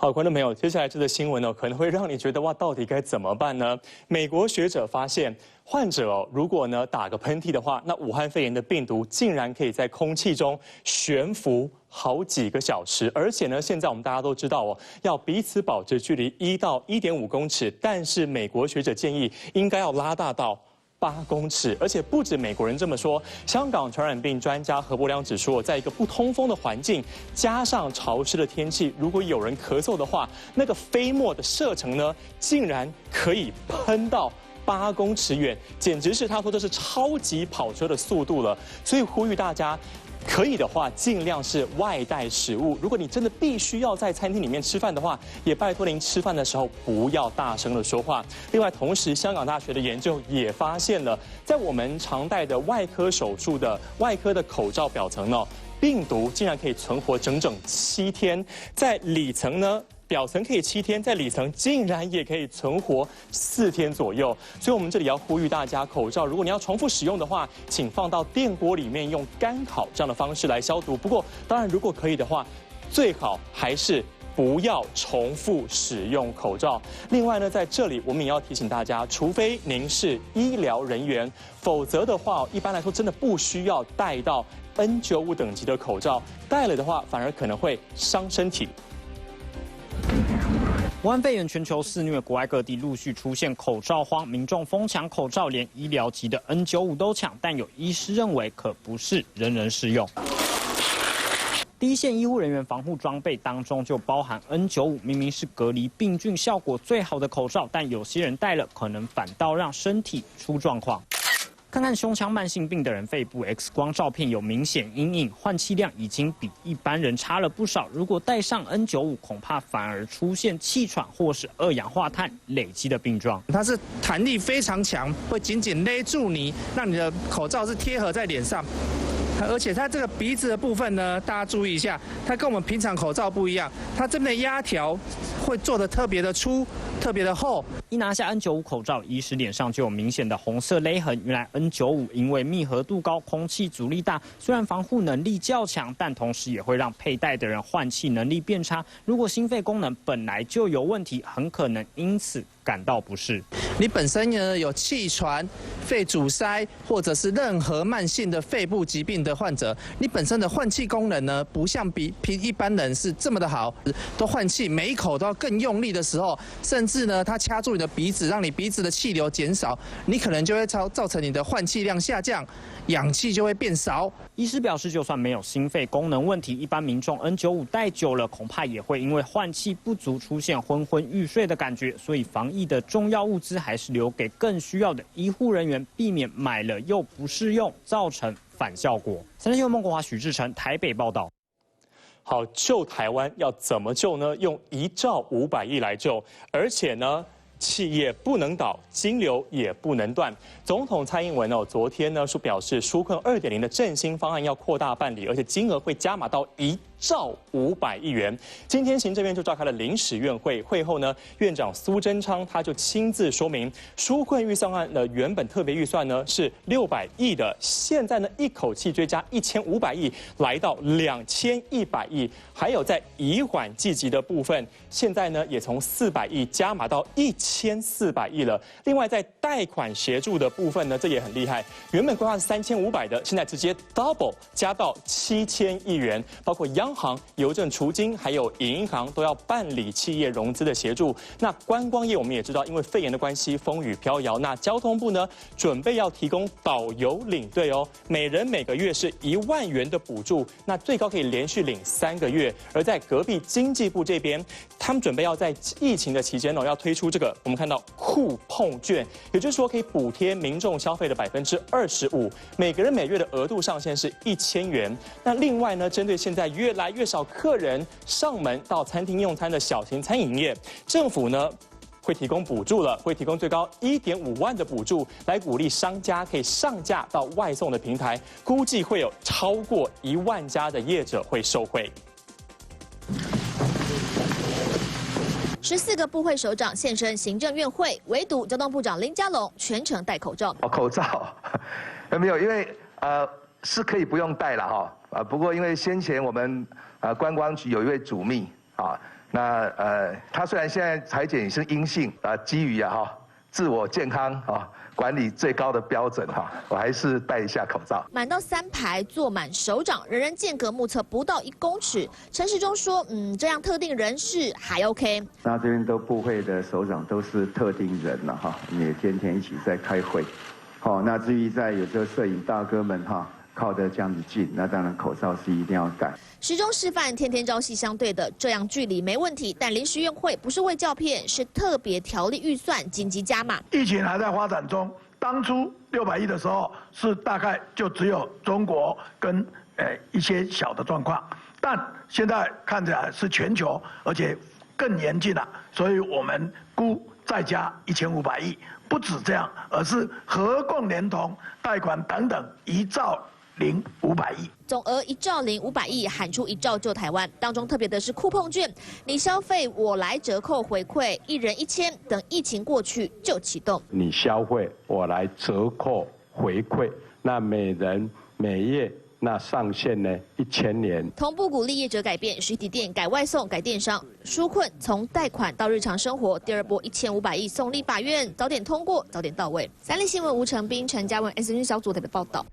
好，观众朋友，接下来这则新闻呢，可能会让你觉得哇，到底该怎么办呢？美国学者发现，患者如果呢打个喷嚏的话，那武汉肺炎的病毒竟然可以在空气中悬浮好几个小时，而且呢，现在我们大家都知道要彼此保持距离1到1.5公尺，但是美国学者建议应该要拉大到8公尺，而且不止美国人这么说，香港传染病专家何伯良指出，在一个不通风的环境，加上潮湿的天气，如果有人咳嗽的话，那个飞沫的射程呢，竟然可以喷到8公尺远，简直是他说这是超级跑车的速度了。所以呼吁大家，可以的话，尽量是外带食物。如果你真的必须要在餐厅里面吃饭的话，也拜托您吃饭的时候不要大声的说话。另外，同时香港大学的研究也发现了，在我们常戴的外科手术的外科的口罩表层呢，病毒竟然可以存活整整7天，在里层呢。表层可以7天，在里层竟然也可以存活4天左右，所以我们这里要呼吁大家，口罩如果你要重复使用的话，请放到电锅里面用干烤这样的方式来消毒。不过，当然如果可以的话，最好还是不要重复使用口罩。另外呢，在这里我们也要提醒大家，除非您是医疗人员，否则的话，一般来说真的不需要戴到N95等级的口罩，戴了的话反而可能会伤身体。武汉肺炎全球肆虐，国外各地陆续出现口罩荒，民众疯抢口罩，连医疗级的N95都抢。但有医师认为，可不是人人适用。第一线医护人员防护装备当中就包含N95，明明是隔离病菌效果最好的口罩，但有些人戴了，可能反倒让身体出状况。看看胸腔慢性病的人肺部 X 光照片有明显阴影，换气量已经比一般人差了不少。如果戴上N95，恐怕反而出现气喘或是2氧化碳累积的病状。它是弹力非常强，会紧紧勒住你，让你的口罩是贴合在脸上。而且它这个鼻子的部分呢，大家注意一下，它跟我们平常口罩不一样，它这边的压条会做得特别的粗、特别的厚。一拿下N95口罩，医师脸上就有明显的红色勒痕。原来N95因为密合度高、空气阻力大，虽然防护能力较强，但同时也会让佩戴的人换气能力变差。如果心肺功能本来就有问题，很可能因此感到不适。你本身呢有气喘、肺阻塞，或者是任何慢性的肺部疾病的患者，你本身的换气功能呢，不像比一般人是这么的好，都换气每一口都要更用力的时候，甚至呢它掐住你的鼻子，让你鼻子的气流减少，你可能就会造成你的换气量下降，氧气就会变少。医师表示，就算没有心肺功能问题，一般民众N95戴久了，恐怕也会因为换气不足出现昏昏欲睡的感觉。所以防疫的重要物资还是留给更需要的医护人员，避免买了又不适用，造成反效果。3立新闻孟国华、许志成台北报道。好，救台湾要怎么救呢？用1兆500亿来救，而且呢，企业不能倒，金流也不能断。总统蔡英文昨天呢表示，纾困2.0的振兴方案要扩大办理，而且金额会加码到1兆500亿元。今天行政院就召开了临时院会，会后呢，院长苏贞昌他就亲自说明，纾困预算案的原本特别预算呢是600亿的，现在呢一口气追加1500亿，来到2100亿。还有在移缓计及的部分，现在呢也从400亿加码到1400亿了。另外在贷款协助的部分呢，这也很厉害，原本规划是3500的，现在直接 double 加到7000亿元，包括央行、邮政储金还有银行都要办理企业融资的协助。那观光业我们也知道，因为肺炎的关系风雨飘摇。那交通部呢，准备要提供导游领队每人每个月是1万元的补助，那最高可以连续领3个月。而在隔壁经济部这边，他们准备要在疫情的期间要推出这个我们看到酷碰券，也就是说可以补贴民众消费的25%，每个人每月的额度上限是1000元。那另外呢，针对现在越来越少客人上门到餐厅用餐的小型餐饮业，政府呢会提供补助了，会提供最高1.5万的补助，来鼓励商家可以上架到外送的平台，估计会有超过1万家的业者会受惠。14个部会首长现身行政院会，唯独交通部长林佳龙全程戴口罩。口罩没有，因为是可以不用戴了不过因为先前我们观光局有一位主秘那他虽然现在裁剪也是阴性基于自我健康管理最高的标准我还是戴一下口罩。满到3排，坐满首长，人人间隔目测不到1公尺。陈时中说，这样特定人士还 OK。那这边都部会的首长都是特定人了也天天一起在开会。那至于在有时候摄影大哥们靠得这样子近，那当然口罩是一定要戴。时中示范天天朝夕相对的，这样距离没问题。但临时院会不是为照片，是特别条例预算紧急加码。疫情还在发展中，当初600亿的时候是大概就只有中国跟一些小的状况，但现在看起来是全球，而且更严峻了，所以我们估再加1500亿，不止这样，而是合共连同贷款等等1兆0 500亿，总额1兆0 500亿，喊出1兆救台湾。当中特别的是酷碰券，你消费我来折扣回馈，1人1000，等疫情过去就启动。你消费我来折扣回馈，那每人每月那上限呢1000年。同步鼓励业者改变，实体店改外送、改电商，纾困从贷款到日常生活。第2波1500亿送立法院，早点通过，早点到位。3立新闻吴成斌、陈嘉文 SNG 小组特别报道。